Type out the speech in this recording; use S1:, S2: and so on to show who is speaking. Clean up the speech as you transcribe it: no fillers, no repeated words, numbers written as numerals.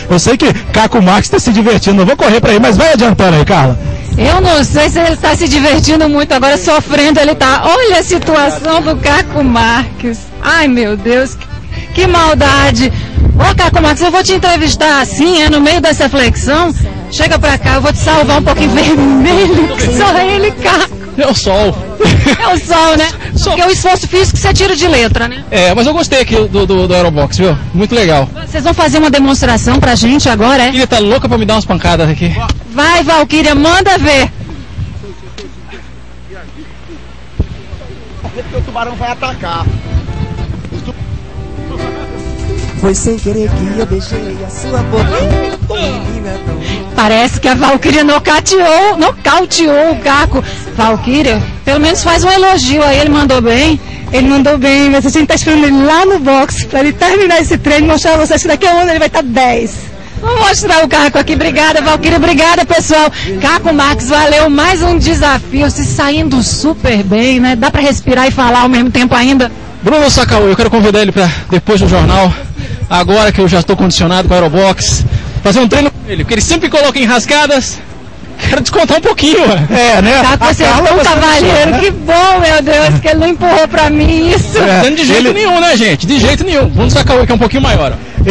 S1: Eu sei que Caco Marques está se divertindo, eu vou correr para aí, mas vai adiantando aí, Carla.
S2: Eu não sei se ele está se divertindo muito agora, sofrendo, ele tá. Olha a situação do Caco Marques. Ai, meu Deus, que maldade. Ô, Caco Marques, eu vou te entrevistar assim, no meio dessa flexão. Chega pra cá, eu vou te salvar um pouquinho vermelho, que só ele, Caco.
S3: É o sol.
S2: É o sol, né? Porque o esforço físico você tira de letra, né?
S3: É, mas eu gostei aqui do Aerobox, viu? Muito legal.
S2: Vocês vão fazer uma demonstração pra gente agora, é?
S3: Ele tá louca pra me dar umas pancadas aqui.
S2: Vai, Valquíria, manda ver.
S4: Porque o tubarão vai atacar.
S5: Foi sem querer que eu beijei a sua boca.
S2: Parece que a Valquíria nocauteou o Caco. Valquíria, pelo menos faz um elogio aí, ele mandou bem.
S6: Ele mandou bem, mas a gente tá esperando ele lá no box para ele terminar esse treino e mostrar a vocês que daqui a um ano ele vai estar 10.
S2: Vamos mostrar o Caco aqui. Obrigada, Valquíria. Obrigada, pessoal. Caco Marques, valeu mais um desafio. Se saindo super bem, né? Dá para respirar e falar ao mesmo tempo ainda.
S3: Bruno Sacau, eu quero convidar ele para depois do jornal, agora que eu já estou condicionado com o Aerobox, fazer um treino com ele, porque ele sempre coloca enrascadas. Quero descontar um pouquinho,
S1: É, né?
S2: Caco, você é um cavalheiro. Que bom, meu Deus, que ele não empurrou para mim isso.
S3: De jeito nenhum, né, gente? De jeito nenhum. Bruno Sacau, que é um pouquinho maior, ó.